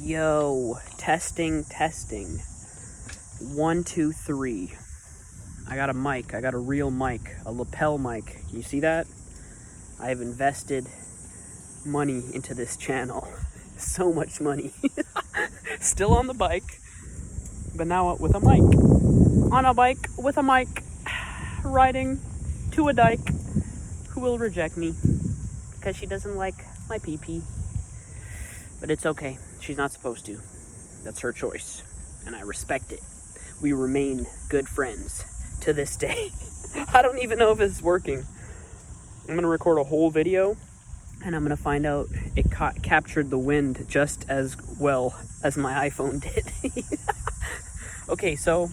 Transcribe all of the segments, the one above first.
Yo, testing. 1, 2, 3. I got a mic. I got a real mic, a lapel mic. Can you see that? I have invested money into this channel. So much money. Still on the bike, but now with a mic. On a bike with a mic, riding to a dyke who will reject me because she doesn't like my pee-pee. But it's okay. She's not supposed to. That's her choice, and I respect it. We remain good friends to this day. I don't even know if it's working. I'm going to record a whole video, and I'm going to find out it captured the wind just as well as my iPhone did. Okay, so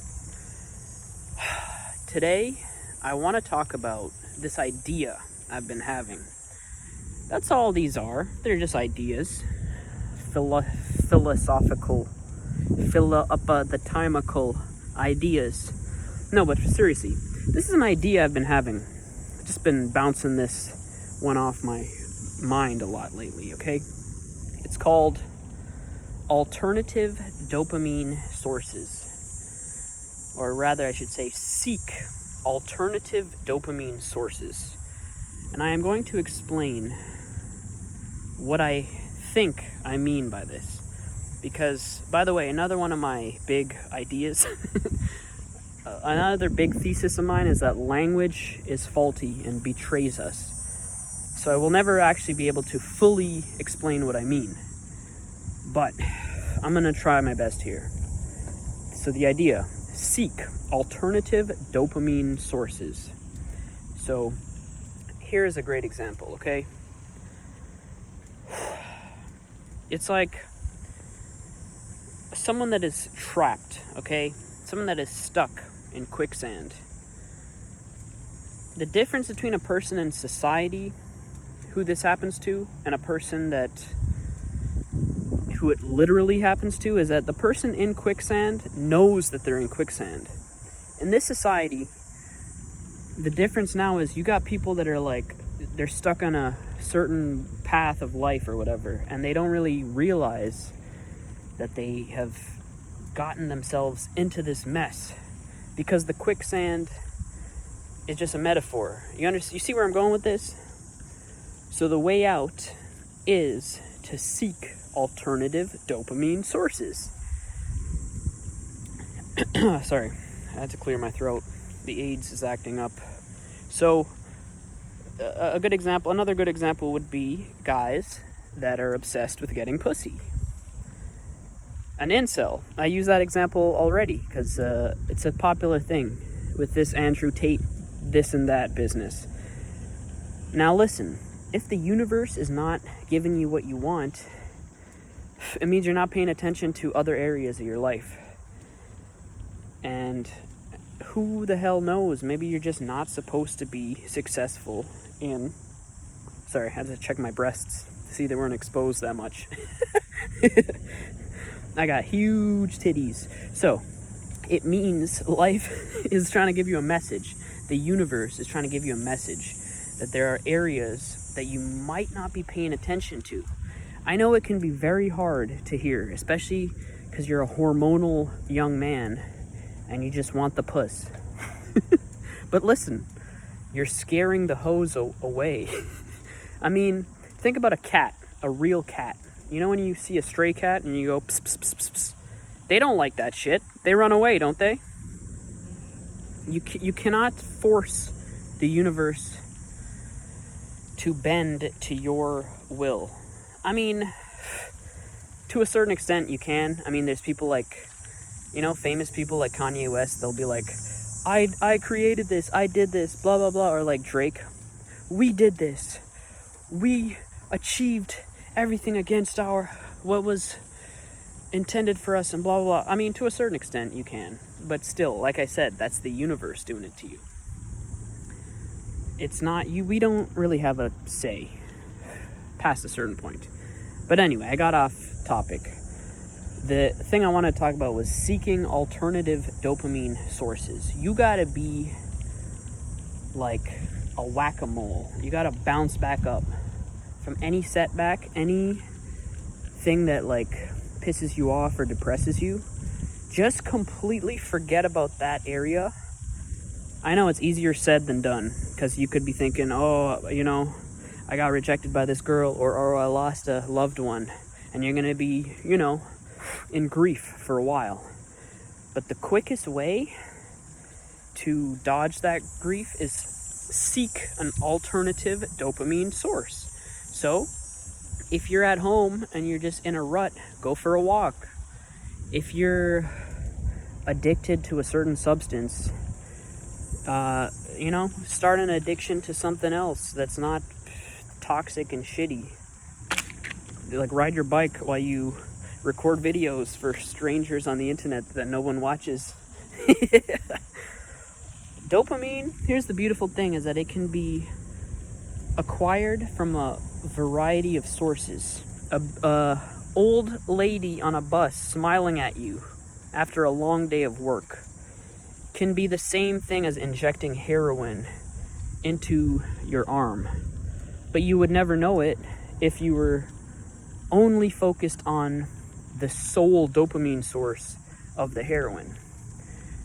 today I want to talk about this idea I've been having. That's all these are. They're just ideas. Philosophical, the ideas. No, but seriously, this is an idea I've been having. I've just been bouncing this one off my mind a lot lately, okay? It's called alternative dopamine sources. Or rather, I should say, seek alternative dopamine sources. And I am going to explain what I think I mean by this. Because, by the way, another one of my big ideas, another big thesis of mine is that language is faulty and betrays us. So I will never actually be able to fully explain what I mean. But I'm going to try my best here. So the idea, seek alternative dopamine sources. So here's a great example, okay? It's like someone that is trapped, okay? Someone that is stuck in quicksand. The difference between a person in society who this happens to and a person who it literally happens to is that the person in quicksand knows that they're in quicksand. In this society, the difference now is you got people that are like, they're stuck on a certain path of life or whatever, and they don't really realize that they have gotten themselves into this mess because the quicksand is just a metaphor. You see where I'm going with this? So the way out is to seek alternative dopamine sources. Sorry, I had to clear my throat. The AIDS is acting up. So another good example would be guys that are obsessed with getting pussy. An incel. I use that example already because it's a popular thing with this Andrew Tate, this and that business. Now listen, if the universe is not giving you what you want, it means you're not paying attention to other areas of your life. And who the hell knows? Maybe you're just not supposed to be successful in... Sorry, I had to check my breasts to see they weren't exposed that much. I got huge titties. So, it means life is trying to give you a message. The universe is trying to give you a message that there are areas that you might not be paying attention to. I know it can be very hard to hear, especially because you're a hormonal young man and you just want the puss. But listen, you're scaring the hoes away. I mean, think about a cat, a real cat. You know when you see a stray cat and you go pss, pss, pss, pss, pss? They don't like that shit. They run away, don't they? You cannot force the universe to bend to your will. I mean, to a certain extent you can. I mean, there's people like, famous people like Kanye West. They'll be like, I created this, I did this, blah, blah, blah. Or like Drake, we did this. We achieved everything against what was intended for us and blah, blah, blah. I mean, to a certain extent you can. But still, like I said, that's the universe doing it to you. It's not you. We don't really have a say past a certain point. But anyway, I got off topic. The thing I wanted to talk about was seeking alternative dopamine sources. You gotta be like a whack-a-mole. You gotta bounce back up from any setback, anything that like pisses you off or depresses you, just completely forget about that area. I know it's easier said than done, because you could be thinking, oh, you know, I got rejected by this girl, or oh, I lost a loved one, and you're going to be, you know, in grief for a while. But the quickest way to dodge that grief is seek an alternative dopamine source. So, if you're at home and you're just in a rut, go for a walk. If you're addicted to a certain substance, you know, start an addiction to something else that's not toxic and shitty. Like, ride your bike while you record videos for strangers on the internet that no one watches. Dopamine, here's the beautiful thing, is that it can be acquired from a variety of sources. A old lady on a bus smiling at you after a long day of work can be the same thing as injecting heroin into your arm. But you would never know it if you were only focused on the sole dopamine source of the heroin.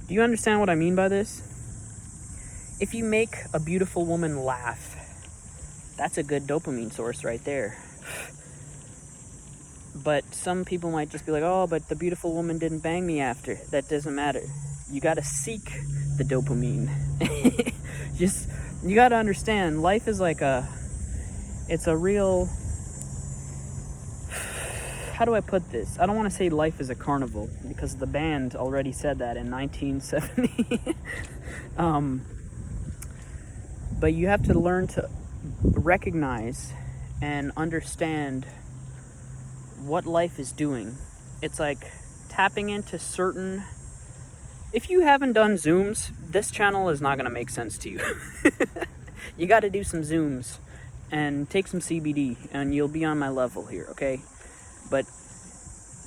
Do you understand what I mean by this? If you make a beautiful woman laugh, that's a good dopamine source right there. But some people might just be like, oh, but the beautiful woman didn't bang me after. That doesn't matter. You gotta seek the dopamine. You gotta understand, life is like it's a real, how do I put this? I don't want to say life is a carnival, because the band already said that in 1970. But you have to learn to recognize and understand what life is doing. It's like tapping into certain... If you haven't done Zooms, this channel is not going to make sense to you. You got to do some Zooms and take some CBD, and you'll be on my level here, okay? But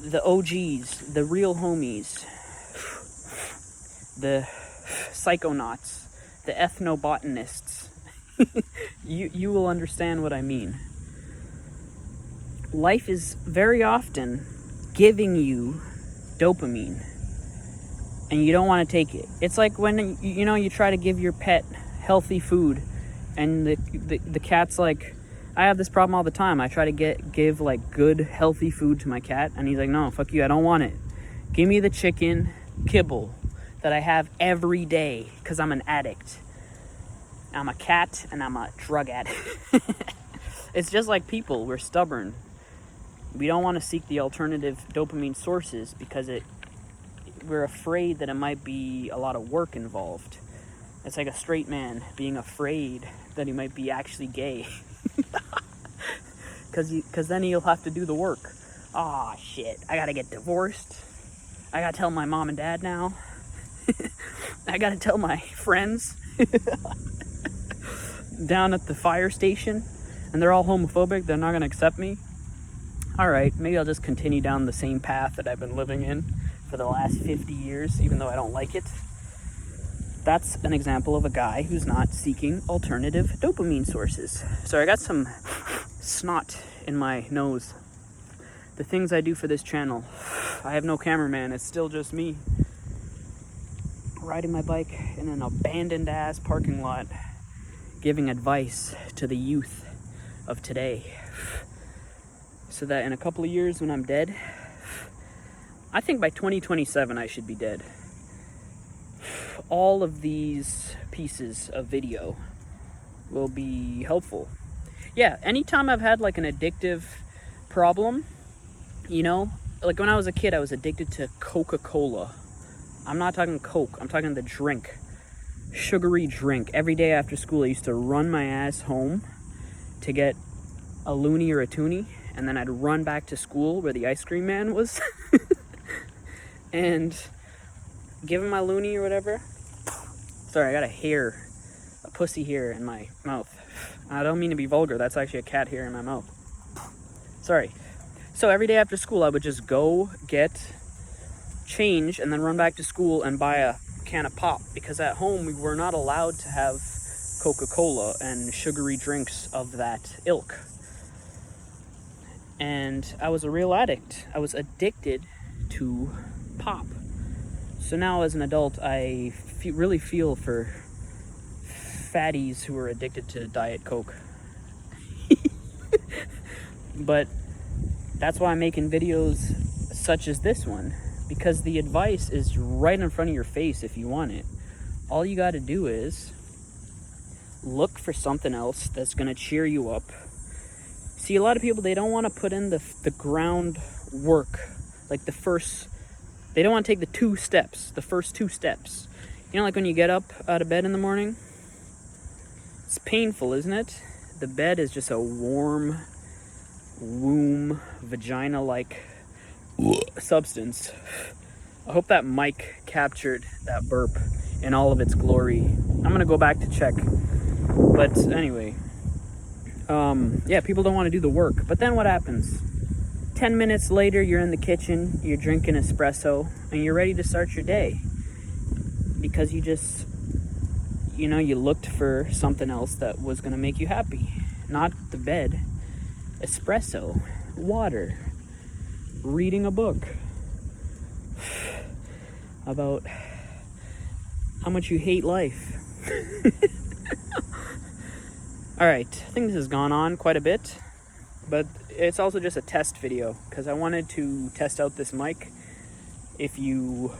the OGs, the real homies, the psychonauts, the ethnobotanists, you will understand what I mean. Life is very often giving you dopamine, and you don't want to take it. It's like when you try to give your pet healthy food, and the cat's like, I have this problem all the time. I try to give like good healthy food to my cat, and he's like, no, fuck you, I don't want it. Give me the chicken kibble that I have every day, because I'm an addict. I'm a cat and I'm a drug addict. It's just like people, we're stubborn. We don't want to seek the alternative dopamine sources because we're afraid that it might be a lot of work involved. It's like a straight man being afraid that he might be actually gay. Because then he'll have to do the work. Aw, shit, I gotta get divorced. I gotta tell my mom and dad now. I gotta tell my friends down at the fire station, and they're all homophobic. They're not gonna accept me. Alright, maybe I'll just continue down the same path that I've been living in for the last 50 years, even though I don't like it. That's an example of a guy who's not seeking alternative dopamine sources. So I got some snot in my nose. The things I do for this channel. I have no cameraman, it's still just me riding my bike in an abandoned ass parking lot, giving advice to the youth of today, so that in a couple of years when I'm dead, I think by 2027 I should be dead. All of these pieces of video will be helpful. Yeah, anytime I've had like an addictive problem, like when I was a kid, I was addicted to Coca-Cola. I'm not talking Coke, I'm talking the drink. Sugary drink. Every day after school, I used to run my ass home to get a loony or a toonie, and then I'd run back to school where the ice cream man was and give him my loony or whatever. Sorry, I got a pussy hair in my mouth. I don't mean to be vulgar, that's actually a cat hair in my mouth. Sorry. So every day after school, I would just go get change and then run back to school and buy a can of pop, because at home we were not allowed to have Coca-Cola and sugary drinks of that ilk. And I was a real addict. I was addicted to pop. So now as an adult, I really feel for fatties who are addicted to Diet Coke. But that's why I'm making videos such as this one, because the advice is right in front of your face if you want it. All you got to do is look for something else that's going to cheer you up. See, a lot of people, they don't want to put in the ground work, like they don't want to take the first two steps. You know, like when you get up out of bed in the morning, it's painful, isn't it? The bed is just a warm womb, vagina-like substance. I hope that mic captured that burp in all of its glory. I'm gonna go back to check. But anyway, yeah, people don't want to do the work. But then what happens? 10 minutes later, you're in the kitchen, you're drinking espresso, and you're ready to start your day. Because you just, you looked for something else that was going to make you happy. Not the bed. Espresso, water, reading a book about how much you hate life. Alright, I think this has gone on quite a bit, but it's also just a test video because I wanted to test out this mic. If you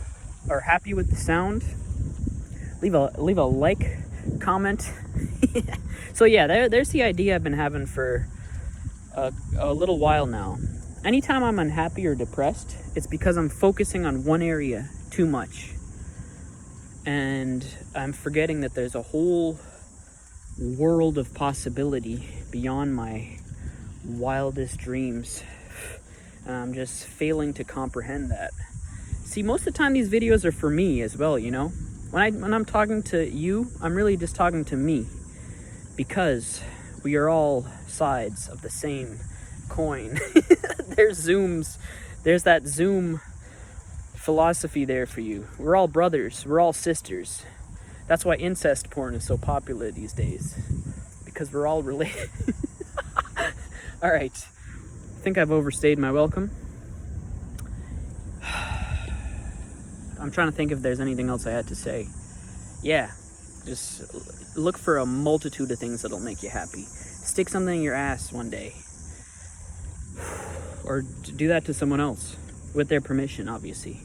are happy with the sound, leave a like, comment. So yeah, there's the idea I've been having for a little while now. Anytime I'm unhappy or depressed, it's because I'm focusing on one area too much. And I'm forgetting that there's a whole world of possibility beyond my wildest dreams. And I'm just failing to comprehend that. See, most of the time these videos are for me as well, When I'm talking to you, I'm really just talking to me. Because we are all sides of the same coin. There's that Zoom philosophy there for you. We're all brothers, we're all sisters. That's why incest porn is so popular these days. Because we're all related. Alright, I think I've overstayed my welcome. I'm trying to think if there's anything else I had to say. Yeah, just look for a multitude of things that'll make you happy. Stick something in your ass one day. Or do that to someone else. With their permission, obviously.